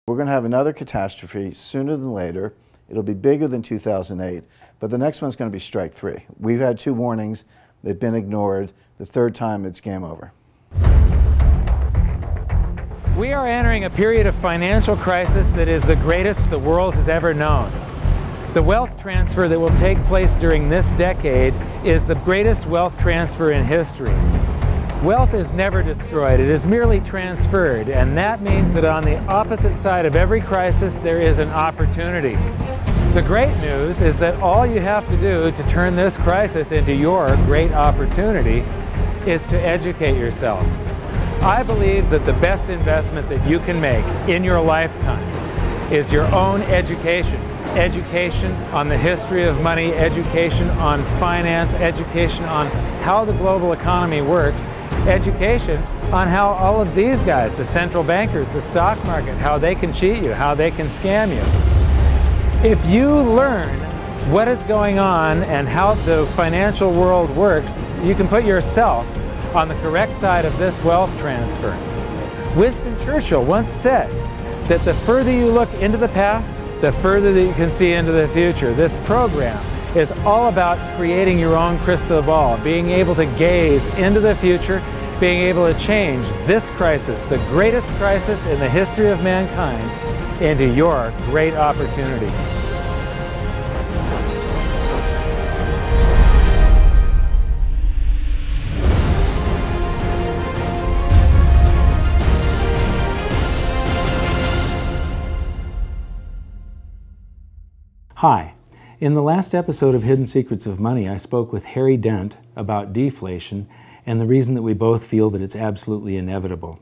We're going to have another catastrophe sooner than later. It'll be bigger than 2008, but the next one's going to be strike three. We've had 2 warnings. They've been ignored. The 3rd time, it's game over. We are entering a period of financial crisis that is the greatest the world has ever known. The wealth transfer that will take place during this decade is the greatest wealth transfer in history. Wealth is never destroyed, it is merely transferred, and that means that on the opposite side of every crisis there is an opportunity. The great news is that all you have to do to turn this crisis into your great opportunity is to educate yourself. I believe that the best investment that you can make in your lifetime is your own education. Education on the history of money, education on finance, education on how the global economy works, education on how all of these guys, the central bankers, the stock market, how they can cheat you, how they can scam you. If you learn what is going on and how the financial world works, you can put yourself on the correct side of this wealth transfer. Winston Churchill once said that the further you look into the past, the further that you can see into the future. This program is all about creating your own crystal ball, being able to gaze into the future, being able to change this crisis, the greatest crisis in the history of mankind, into your great opportunity. Hi. In the last episode of Hidden Secrets of Money, I spoke with Harry Dent about deflation and the reason that we both feel that it's absolutely inevitable.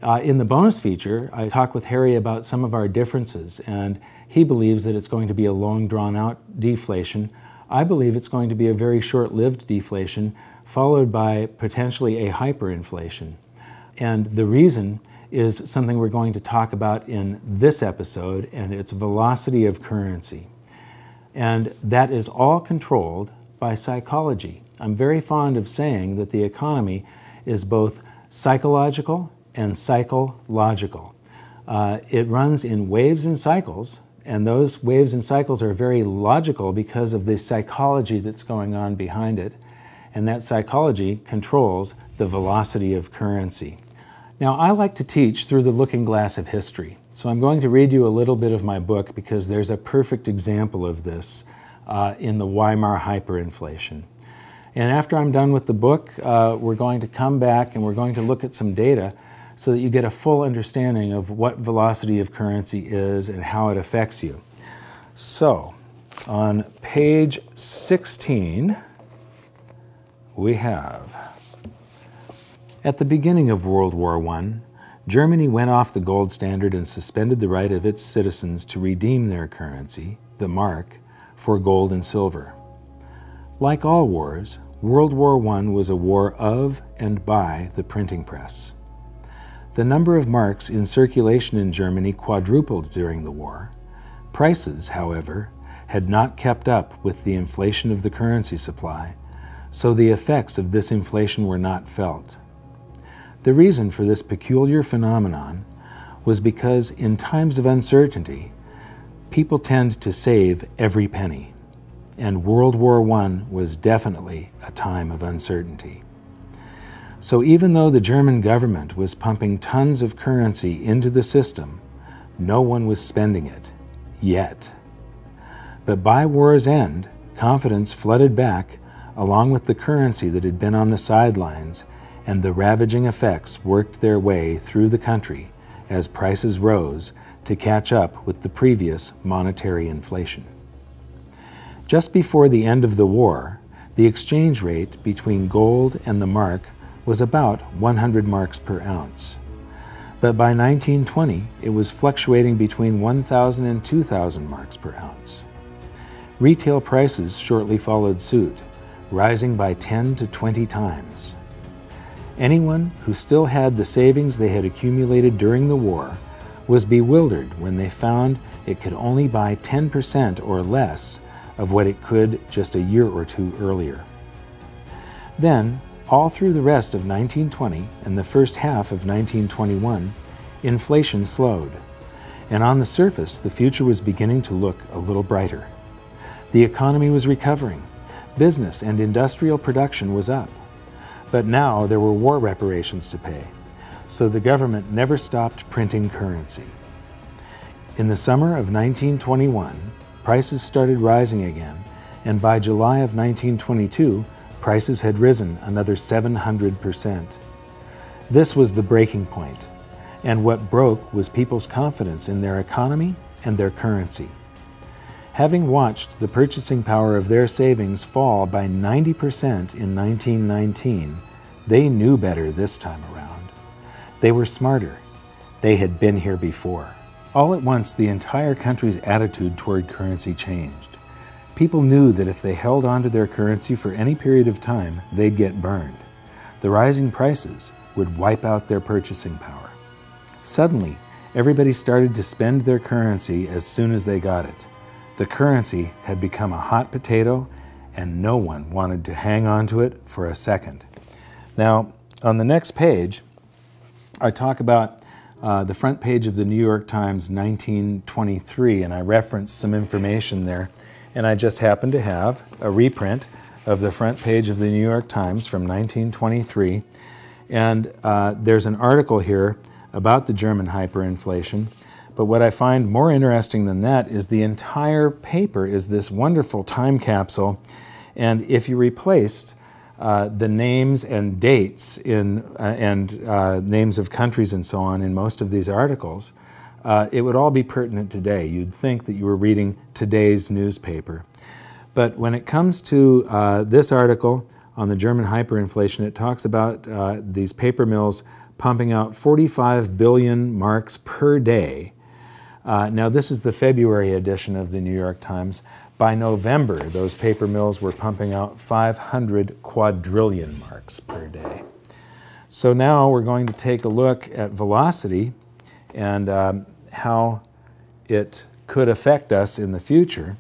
In the bonus feature, I talked with Harry about some of our differences, and he believes that it's going to be a long, drawn-out deflation. I believe it's going to be a very short-lived deflation, followed by potentially a hyperinflation. And the reason is something we're going to talk about in this episode, and it's velocity of currency. And that is all controlled by psychology. I'm very fond of saying that the economy is both psychological and psychological. It runs in waves and cycles, and those waves and cycles are very logical because of the psychology that's going on behind it, and that psychology controls the velocity of currency. Now, I like to teach through the looking glass of history, so I'm going to read you a little bit of my book because there's a perfect example of this in the Weimar hyperinflation. And after I'm done with the book, we're going to come back and we're going to look at some data so that you get a full understanding of what velocity of currency is and how it affects you. So, on page 16, we have: at the beginning of World War I, Germany went off the gold standard and suspended the right of its citizens to redeem their currency, the mark, for gold and silver. Like all wars, World War I was a war of and by the printing press. The number of marks in circulation in Germany quadrupled during the war. Prices, however, had not kept up with the inflation of the currency supply, so the effects of this inflation were not felt. The reason for this peculiar phenomenon was because in times of uncertainty, people tend to save every penny, and World War I was definitely a time of uncertainty. So even though the German government was pumping tons of currency into the system, no one was spending it, yet. But by war's end, confidence flooded back along with the currency that had been on the sidelines, and the ravaging effects worked their way through the country as prices rose to catch up with the previous monetary inflation. Just before the end of the war, the exchange rate between gold and the mark was about 100 marks per ounce. But by 1920, it was fluctuating between 1,000 and 2,000 marks per ounce. Retail prices shortly followed suit, rising by 10 to 20 times. Anyone who still had the savings they had accumulated during the war was bewildered when they found it could only buy 10% or less of what it could just a year or two earlier. Then, all through the rest of 1920 and the first half of 1921, inflation slowed, and on the surface, the future was beginning to look a little brighter. The economy was recovering. Business and industrial production was up. But now there were war reparations to pay, so the government never stopped printing currency. In the summer of 1921, prices started rising again, and by July of 1922, prices had risen another 700%. This was the breaking point, and what broke was people's confidence in their economy and their currency. Having watched the purchasing power of their savings fall by 90% in 1919, they knew better this time around. They were smarter. They had been here before. All at once, the entire country's attitude toward currency changed. People knew that if they held on to their currency for any period of time, they'd get burned. The rising prices would wipe out their purchasing power. Suddenly, everybody started to spend their currency as soon as they got it. The currency had become a hot potato, and no one wanted to hang on to it for a second. Now, on the next page, I talk about the front page of the New York Times 1923, and I reference some information there. And I just happen to have a reprint of the front page of the New York Times from 1923. And there's an article here about the German hyperinflation. But what I find more interesting than that is the entire paper is this wonderful time capsule. And if you replaced the names and dates and names of countries and so on in most of these articles, it would all be pertinent today. You'd think that you were reading today's newspaper. But when it comes to this article on the German hyperinflation, it talks about these paper mills pumping out 45 billion marks per day. Now, this is the February edition of the New York Times. By November, those paper mills were pumping out 500 quadrillion marks per day. So now we're going to take a look at velocity and how it could affect us in the future.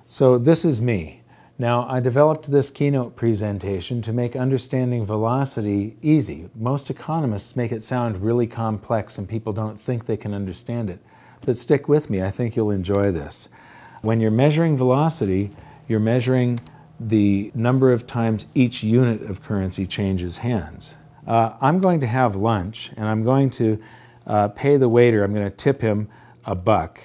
So this is me. Now, I developed this keynote presentation to make understanding velocity easy. Most economists make it sound really complex and people don't think they can understand it. But stick with me, I think you'll enjoy this. When you're measuring velocity, you're measuring the number of times each unit of currency changes hands. I'm going to have lunch and I'm going to pay the waiter, I'm going to tip him $1.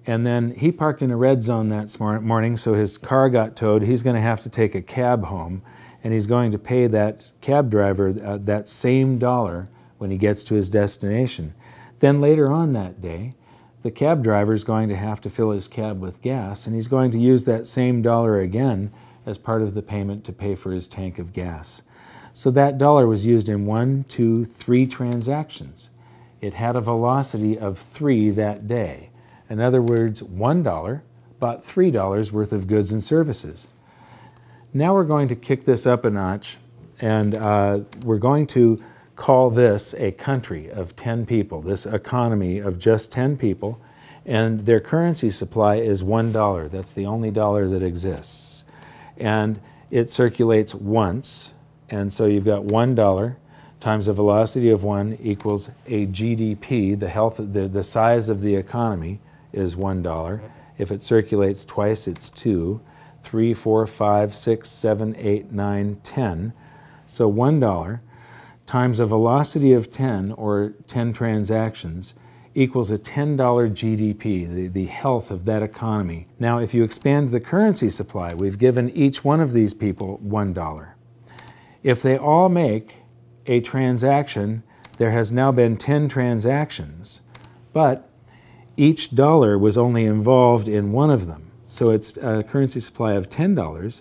And then he parked in a red zone that morning, so his car got towed. He's going to have to take a cab home, and he's going to pay that cab driver that same dollar when he gets to his destination. Then later on that day, the cab driver is going to have to fill his cab with gas, and he's going to use that same dollar again as part of the payment to pay for his tank of gas. So that dollar was used in 1, 2, 3 transactions. It had a velocity of 3 that day. In other words, $1 bought $3 worth of goods and services. Now we're going to kick this up a notch, and we're going to call this a country of 10 people, this economy of just 10 people, and their currency supply is $1. That's the only dollar that exists. And it circulates once, and so you've got $1 times a velocity of 1 equals a GDP, the size of the economy, is $1. If it circulates twice, it's 2, 3, 4, 5, 6, 7, 8, 9, 10. So $1 times a velocity of 10, or 10 transactions, equals a $10 GDP, the health of that economy. Now, if you expand the currency supply, we've given each one of these people $1. If they all make a transaction, there has now been 10 transactions, but each dollar was only involved in one of them. So it's a currency supply of $10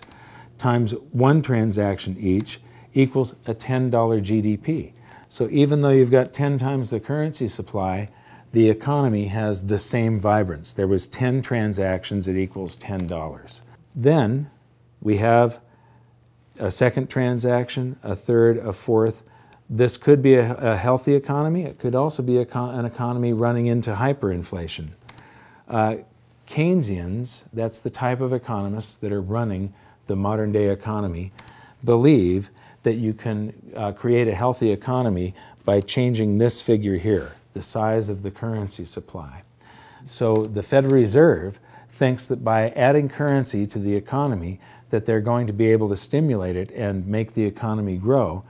times 1 transaction each equals a $10 GDP. So even though you've got 10 times the currency supply, the economy has the same vibrance. There was 10 transactions, it equals $10. Then we have a second transaction, a third, a fourth. This could be a healthy economy. It could also be an economy running into hyperinflation. Keynesians, that's the type of economists that are running the modern day economy, believe that you can create a healthy economy by changing this figure here. the size of the currency supply. So the Federal Reserve thinks that by adding currency to the economy, that they're going to be able to stimulate it and make the economy grow.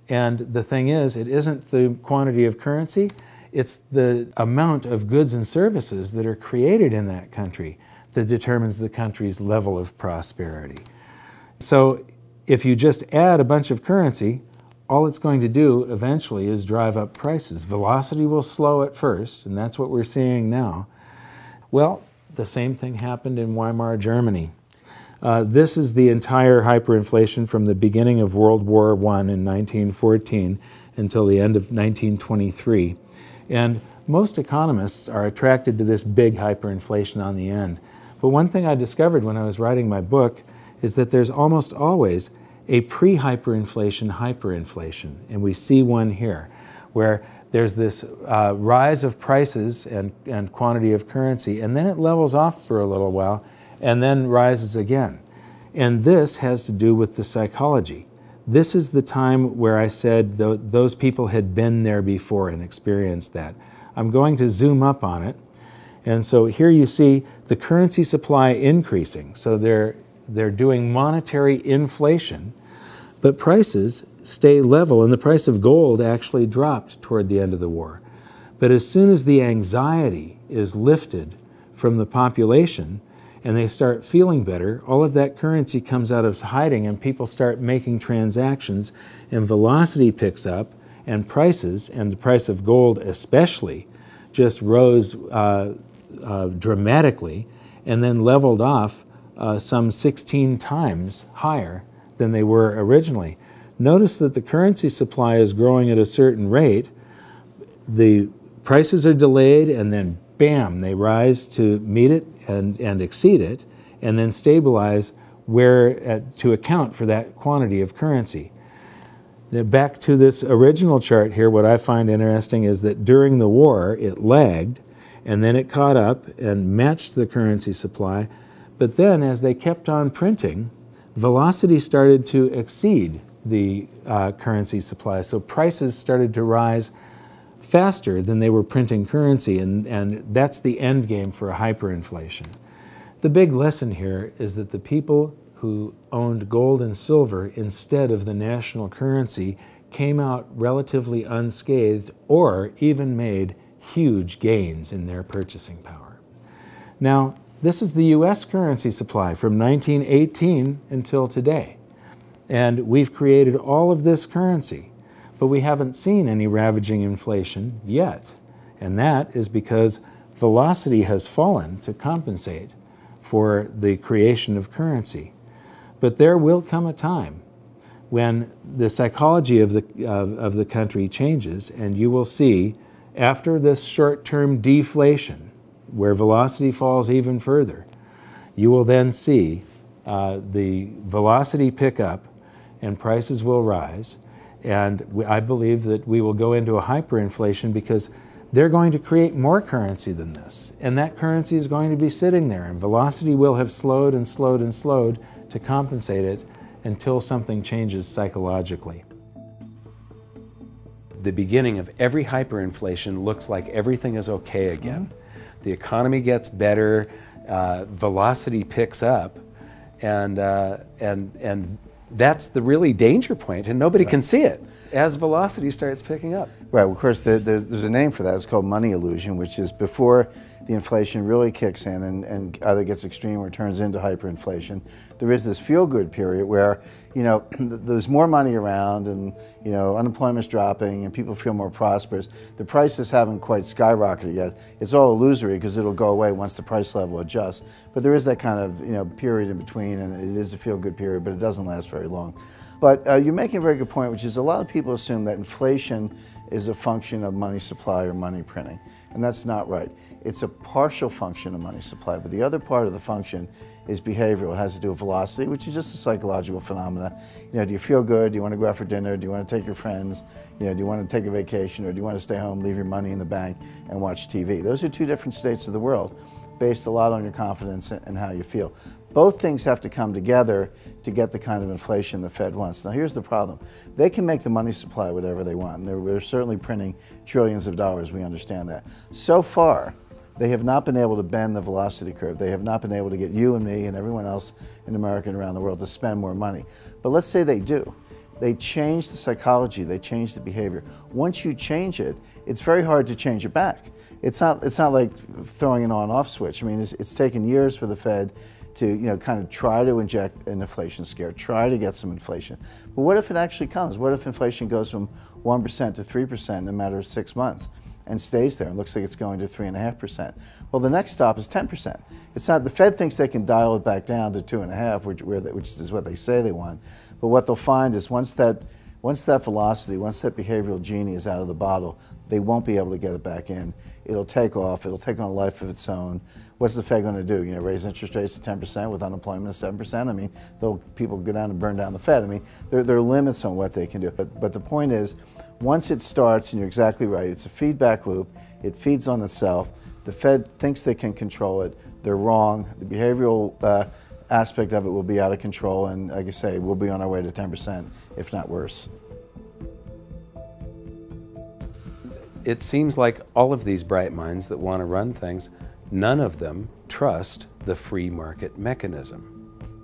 And the thing is, it isn't the quantity of currency, it's the amount of goods and services that are created in that country that determines the country's level of prosperity. So if you just add a bunch of currency, all it's going to do eventually is drive up prices. Velocity will slow at first, and that's what we're seeing now. Well, the same thing happened in Weimar Germany. This is the entire hyperinflation from the beginning of World War I in 1914 until the end of 1923. And most economists are attracted to this big hyperinflation on the end. But one thing I discovered when I was writing my book is that there's almost always a pre-hyperinflation hyperinflation. And we see one here, where there's this rise of prices and quantity of currency, and then it levels off for a little while, and then rises again. And this has to do with the psychology. This is the time where I said those people had been there before and experienced that. I'm going to zoom up on it. And so here you see the currency supply increasing. So they're doing monetary inflation, but prices stay level, and the price of gold actually dropped toward the end of the war. But as soon as the anxiety is lifted from the population and they start feeling better, all of that currency comes out of hiding and people start making transactions, and velocity picks up, and prices, and the price of gold especially, just rose dramatically and then leveled off some 16 times higher than they were originally. Notice that the currency supply is growing at a certain rate, the prices are delayed, and then bam, they rise to meet it and exceed it, and then stabilize to account for that quantity of currency. Now back to this original chart here, what I find interesting is that during the war it lagged, and then it caught up and matched the currency supply, but then as they kept on printing, velocity started to exceed the currency supply. So prices started to rise faster than they were printing currency, and that's the end game for a hyperinflation. The big lesson here is that the people who owned gold and silver instead of the national currency came out relatively unscathed, or even made huge gains in their purchasing power. Now, this is the US currency supply from 1918 until today. And we've created all of this currency, but we haven't seen any ravaging inflation yet. And that is because velocity has fallen to compensate for the creation of currency. But there will come a time when the psychology of the country changes, and you will see, after this short-term deflation, where velocity falls even further, you will then see the velocity pick up and prices will rise. And I believe that we will go into a hyperinflation because they're going to create more currency than this. And that currency is going to be sitting there, and velocity will have slowed and slowed and slowed to compensate it until something changes psychologically. The beginning of every hyperinflation looks like everything is okay again. The economy gets better, velocity picks up, and that's the really danger point, and nobody can see it as velocity starts picking up. Right, well, of course, there's a name for that. It's called money illusion, which is before the inflation really kicks in and either gets extreme or turns into hyperinflation. There is this feel-good period where, you know, there's more money around, and, you know, unemployment's dropping and people feel more prosperous. The prices haven't quite skyrocketed yet. It's all illusory because it'll go away once the price level adjusts. But there is that kind of, you know, period in between, and it is a feel-good period, but it doesn't last very long. But you're making a very good point, which is a lot of people assume that inflation is a function of money supply or money printing, and that's not right. It's a partial function of money supply, but the other part of the function is behavioral. It has to do with velocity, which is just a psychological phenomena. You know, do you feel good? Do you want to go out for dinner? Do you want to take your friends? You know, do you want to take a vacation, or do you want to stay home, leave your money in the bank, and watch TV? Those are two different states of the world. based a lot on your confidence and how you feel. Both things have to come together to get the kind of inflation the Fed wants. Now here's the problem. They can make the money supply whatever they want. And they're certainly printing trillions of dollars, we understand that. So far, they have not been able to bend the velocity curve. They have not been able to get you and me and everyone else in America and around the world to spend more money. But let's say they do. They change the psychology, they change the behavior. Once you change it, it's very hard to change it back. It's not like throwing an on-off switch. I mean, it's taken years for the Fed to kind of try to inject an inflation scare, try to get some inflation. But what if it actually comes? What if inflation goes from 1% to 3% in a matter of 6 months and stays there and looks like it's going to 3.5%? Well, the next stop is 10%. It's not, the Fed thinks they can dial it back down to 2.5%, which is what they say they want. But what they'll find is once that velocity, once that behavioral genie is out of the bottle, they won't be able to get it back in. It'll take off. It'll take on a life of its own. What's the Fed going to do? Raise interest rates to 10% with unemployment of 7%? I mean, people go down and burn down the Fed. I mean, there are limits on what they can do. But the point is, once it starts, and you're exactly right, it's a feedback loop. It feeds on itself. The Fed thinks they can control it. They're wrong. The behavioral aspect of it will be out of control, and like I say, we'll be on our way to 10%, if not worse. It seems like all of these bright minds that want to run things, none of them trust the free market mechanism.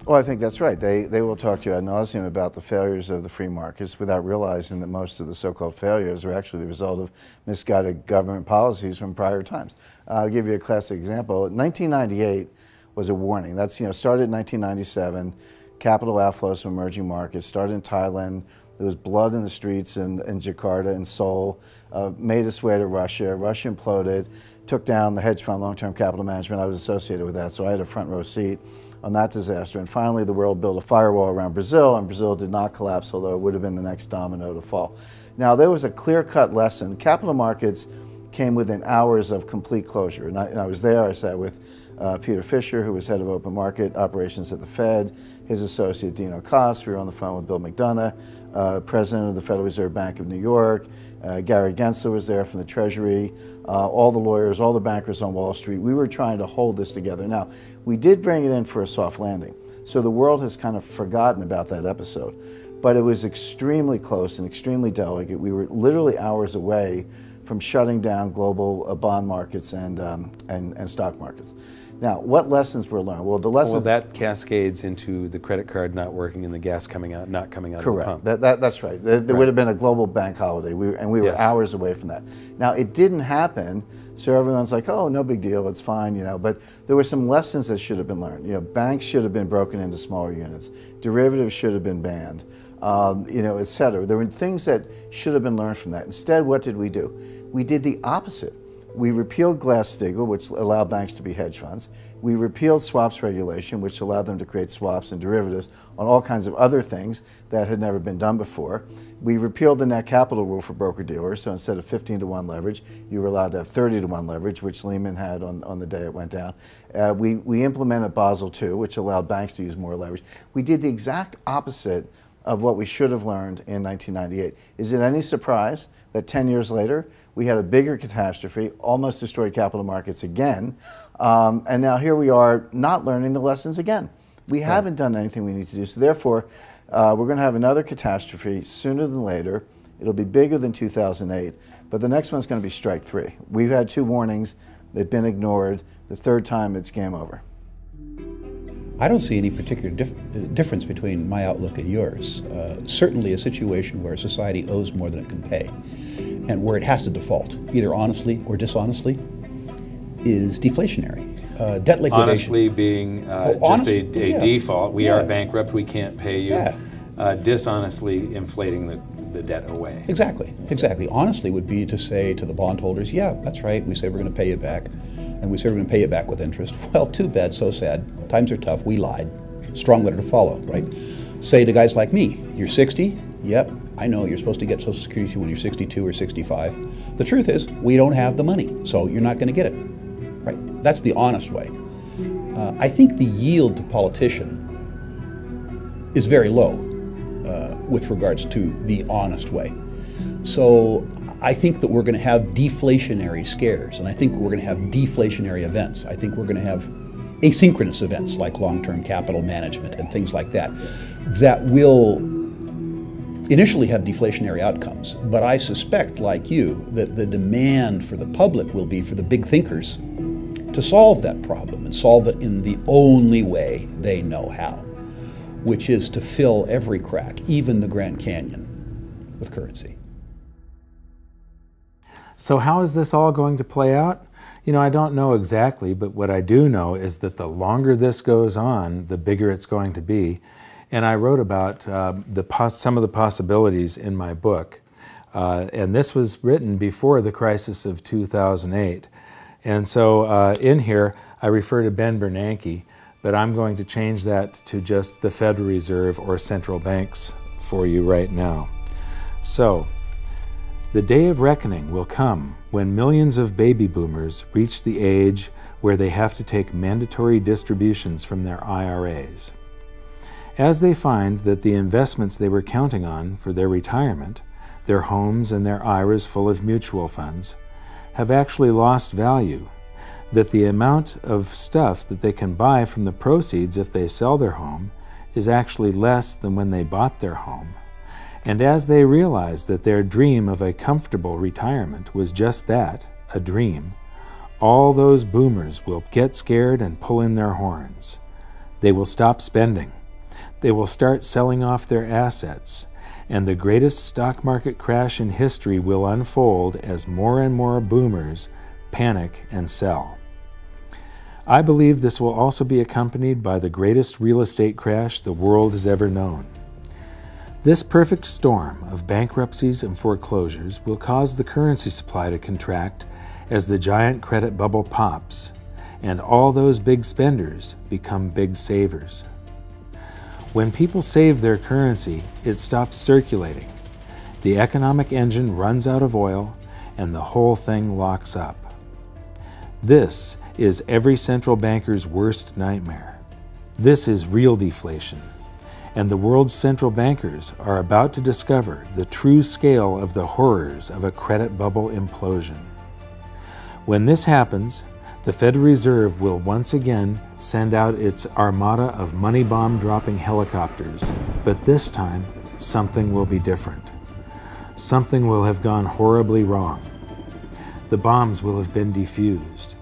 Well, I think that's right. They will talk to you ad nauseum about the failures of the free markets without realizing that most of the so-called failures are actually the result of misguided government policies from prior times. I'll give you a classic example. 1998 was a warning. That's, started in 1997, capital outflows from emerging markets, started in Thailand. There was blood in the streets in Jakarta and Seoul, made its way to Russia. Russia imploded, took down the hedge fund long-term capital management. I was associated with that, so I had a front row seat on that disaster. And finally, the world built a firewall around Brazil, and Brazil did not collapse, although it would have been the next domino to fall. Now, there was a clear-cut lesson. Capital markets came within hours of complete closure. And I was there. I sat with Peter Fisher, who was head of open market operations at the Fed, his associate Dino Cost. We were on the phone with Bill McDonough, president of the Federal Reserve Bank of New York. Gary Gensler was there from the Treasury, all the lawyers, all the bankers on Wall Street. We were trying to hold this together. Now, we did bring it in for a soft landing, so the world has kind of forgotten about that episode. But it was extremely close and extremely delicate. We were literally hours away from shutting down global bond markets and stock markets. Now, what lessons were learned? Well, the lessons... Well, that cascades into the credit card not working and the gas coming out, not coming out Correct. of the pump. That's right. There would have been a global bank holiday, and we were Yes. hours away from that. Now, it didn't happen, so everyone's like, oh, no big deal, it's fine, but there were some lessons that should have been learned. Banks should have been broken into smaller units. Derivatives should have been banned, et cetera. There were things that should have been learned from that. Instead, what did? We did the opposite. We repealed Glass-Steagall, which allowed banks to be hedge funds. We repealed swaps regulation, which allowed them to create swaps and derivatives on all kinds of other things that had never been done before. We repealed the net capital rule for broker-dealers, so instead of 15-to-1 leverage, you were allowed to have 30-to-1 leverage, which Lehman had on the day it went down. We implemented Basel II, which allowed banks to use more leverage. We did the exact opposite of what we should have learned in 1998. Is it any surprise that 10 years later, we had a bigger catastrophe, almost destroyed capital markets again, and now here we are not learning the lessons again. We haven't done anything we need to do, so therefore, we're going to have another catastrophe sooner than later. It'll be bigger than 2008, but the next one's going to be strike three. We've had 2 warnings, they've been ignored. The third time, it's game over. I don't see any particular difference between my outlook and yours. Certainly a situation where society owes more than it can pay, and where it has to default, either honestly or dishonestly, is deflationary. Debt liquidation. Honestly being just a default. We are bankrupt, we can't pay you. Yeah. Dishonestly inflating the debt away. Exactly, exactly. Honestly would be to say to the bondholders, yeah, that's right, we say we're going to pay you back, and we say we're going to pay you back with interest. Well, too bad, so sad. Times are tough, we lied. Strong letter to follow, right? Say to guys like me, you're 60? Yep, I know you're supposed to get Social Security when you're 62 or 65. The truth is, we don't have the money, so you're not going to get it, right? That's the honest way. I think the yield to politician is very low with regards to the honest way. So I think that we're going to have deflationary scares, and I think we're going to have deflationary events. I think we're going to have asynchronous events like long-term capital management and things like that, that will initially have deflationary outcomes. But I suspect, like you, that the demand for the public will be for the big thinkers to solve that problem and solve it in the only way they know how, which is to fill every crack, even the Grand Canyon, with currency. So how is this all going to play out? You know, I don't know exactly, but what I do know is that the longer this goes on, the bigger it's going to be. And I wrote about some of the possibilities in my book. And this was written before the crisis of 2008. And so in here, I refer to Ben Bernanke, but I'm going to change that to just the Federal Reserve or central banks for you right now. So, the day of reckoning will come when millions of baby boomers reach the age where they have to take mandatory distributions from their IRAs. As they find that the investments they were counting on for their retirement, their homes and their IRAs full of mutual funds, have actually lost value, that the amount of stuff that they can buy from the proceeds if they sell their home is actually less than when they bought their home. And as they realize that their dream of a comfortable retirement was just that, a dream, all those boomers will get scared and pull in their horns. They will stop spending. They will start selling off their assets, and the greatest stock market crash in history will unfold as more and more boomers panic and sell. I believe this will also be accompanied by the greatest real estate crash the world has ever known. This perfect storm of bankruptcies and foreclosures will cause the currency supply to contract as the giant credit bubble pops, and all those big spenders become big savers. When people save their currency, it stops circulating. The economic engine runs out of oil, and the whole thing locks up. This is every central banker's worst nightmare. This is real deflation, and the world's central bankers are about to discover the true scale of the horrors of a credit bubble implosion. When this happens, the Federal Reserve will once again send out its armada of money bomb dropping helicopters, but this time something will be different. Something will have gone horribly wrong. The bombs will have been defused.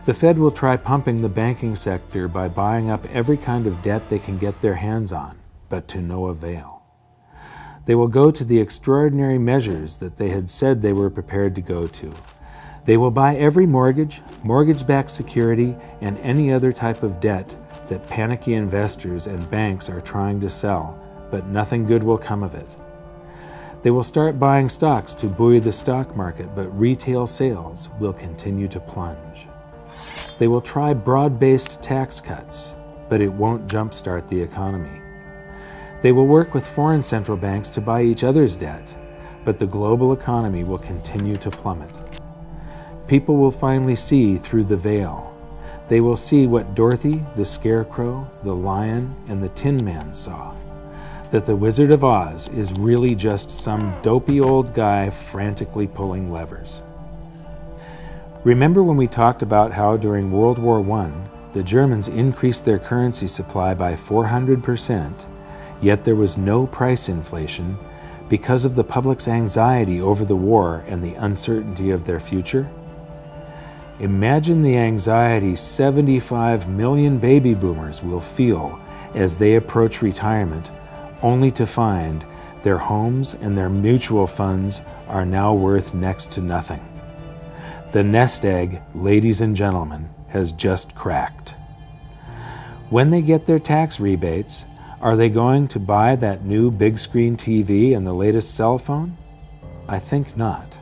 The Fed will try pumping the banking sector by buying up every kind of debt they can get their hands on, but to no avail. They will go to the extraordinary measures that they had said they were prepared to go to. They will buy every mortgage, mortgage-backed security, and any other type of debt that panicky investors and banks are trying to sell, but nothing good will come of it. They will start buying stocks to buoy the stock market, but retail sales will continue to plunge. They will try broad-based tax cuts, but it won't jumpstart the economy. They will work with foreign central banks to buy each other's debt, but the global economy will continue to plummet. People will finally see through the veil. They will see what Dorothy, the Scarecrow, the Lion, and the Tin Man saw, that the Wizard of Oz is really just some dopey old guy frantically pulling levers. Remember when we talked about how during World War I, the Germans increased their currency supply by 400%, yet there was no price inflation because of the public's anxiety over the war and the uncertainty of their future? Imagine the anxiety 75 million baby boomers will feel as they approach retirement, only to find their homes and their mutual funds are now worth next to nothing. The nest egg, ladies and gentlemen, has just cracked. When they get their tax rebates, are they going to buy that new big screen TV and the latest cell phone? I think not.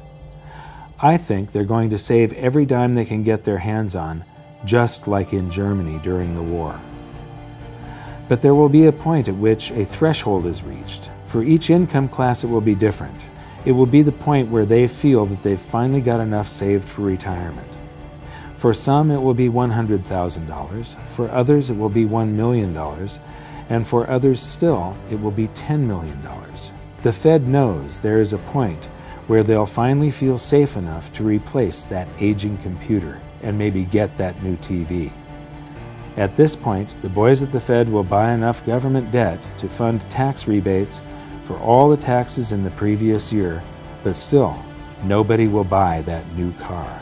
I think they're going to save every dime they can get their hands on, just like in Germany during the war. But there will be a point at which a threshold is reached. For each income class it will be different. It will be the point where they feel that they've finally got enough saved for retirement. For some it will be $100,000, for others it will be $1 million, and for others still it will be $10 million. The Fed knows there is a point where they'll finally feel safe enough to replace that aging computer and maybe get that new TV. At this point, the boys at the Fed will buy enough government debt to fund tax rebates for all the taxes in the previous year, but still, nobody will buy that new car.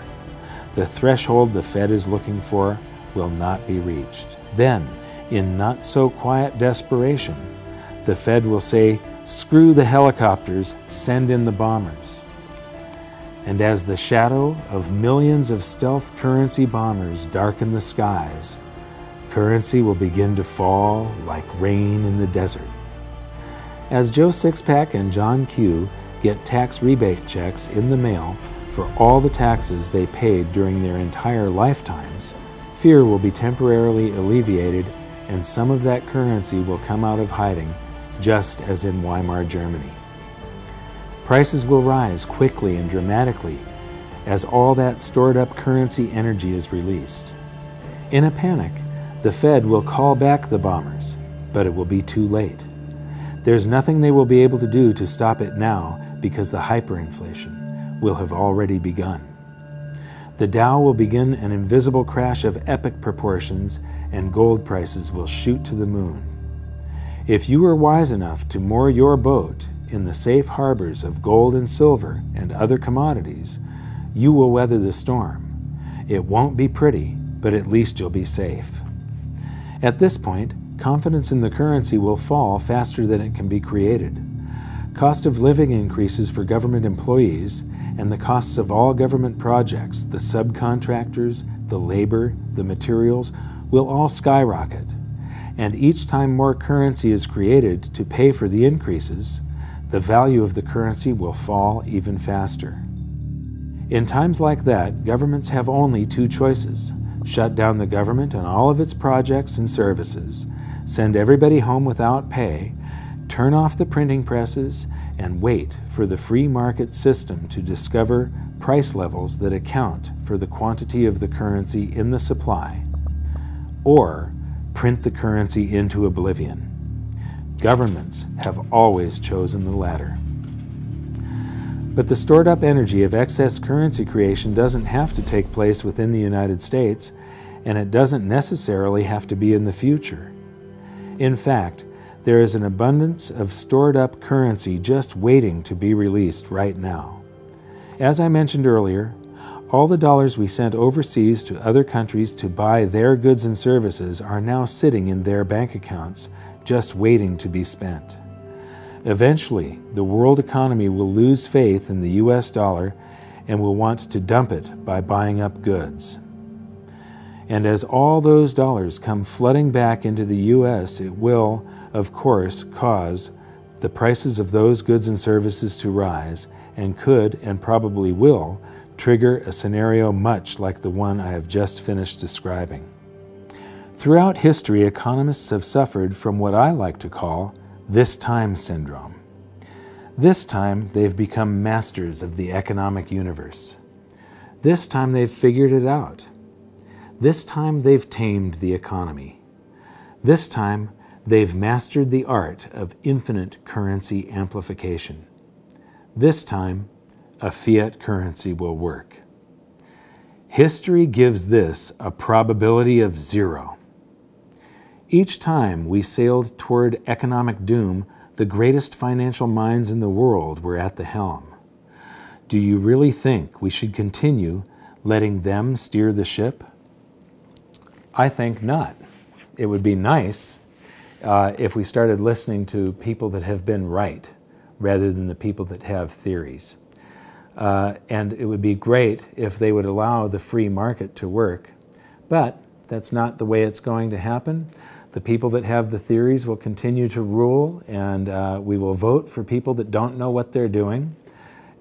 The threshold the Fed is looking for will not be reached. Then, in not-so-quiet desperation, the Fed will say, "Screw the helicopters, send in the bombers." And as the shadow of millions of stealth currency bombers darken the skies, currency will begin to fall like rain in the desert. As Joe Sixpack and John Q get tax rebate checks in the mail for all the taxes they paid during their entire lifetimes, fear will be temporarily alleviated and some of that currency will come out of hiding, just as in Weimar Germany. Prices will rise quickly and dramatically as all that stored up currency energy is released. In a panic, the Fed will call back the bombers, but it will be too late. There's nothing they will be able to do to stop it now because the hyperinflation will have already begun. The Dow will begin an invisible crash of epic proportions and gold prices will shoot to the moon. If you are wise enough to moor your boat in the safe harbors of gold and silver and other commodities, you will weather the storm. It won't be pretty, but at least you'll be safe. At this point, confidence in the currency will fall faster than it can be created. Cost of living increases for government employees, and the costs of all government projects, the subcontractors, the labor, the materials, will all skyrocket. And each time more currency is created to pay for the increases, the value of the currency will fall even faster. In times like that, governments have only two choices: shut down the government and all of its projects and services, send everybody home without pay, turn off the printing presses, and wait for the free market system to discover price levels that account for the quantity of the currency in the supply, or print the currency into oblivion. Governments have always chosen the latter. But the stored up energy of excess currency creation doesn't have to take place within the United States, and it doesn't necessarily have to be in the future. In fact, there is an abundance of stored up currency just waiting to be released right now. As I mentioned earlier, all the dollars we sent overseas to other countries to buy their goods and services are now sitting in their bank accounts, just waiting to be spent. Eventually, the world economy will lose faith in the US dollar and will want to dump it by buying up goods. And as all those dollars come flooding back into the US, it will, of course, cause the prices of those goods and services to rise, and could, and probably will, trigger a scenario much like the one I have just finished describing. Throughout history, economists have suffered from what I like to call this time syndrome. This time, they've become masters of the economic universe. This time, they've figured it out. This time, they've tamed the economy. This time, they've mastered the art of infinite currency amplification. This time, a fiat currency will work. History gives this a probability of 0. Each time we sailed toward economic doom, the greatest financial minds in the world were at the helm. Do you really think we should continue letting them steer the ship? I think not. It would be nice if we started listening to people that have been right rather than the people that have theories. And it would be great if they would allow the free market to work, but that's not the way it's going to happen. The people that have the theories will continue to rule, and we will vote for people that don't know what they're doing.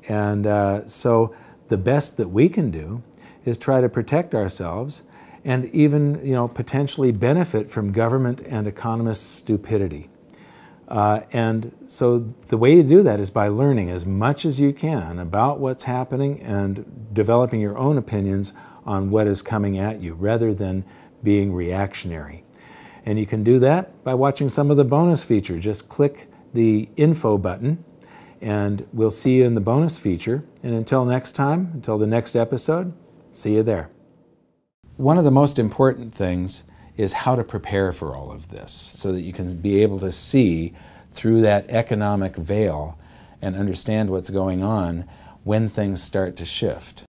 And so the best that we can do is try to protect ourselves and even, potentially benefit from government and economists' stupidity. And so the way you do that is by learning as much as you can about what's happening and developing your own opinions on what is coming at you, rather than being reactionary. And you can do that by watching some of the bonus feature. Just click the info button And we'll see you in the bonus feature. And until next time, until the next episode, see you there. One of the most important things is how to prepare for all of this so that you can be able to see through that economic veil and understand what's going on when things start to shift.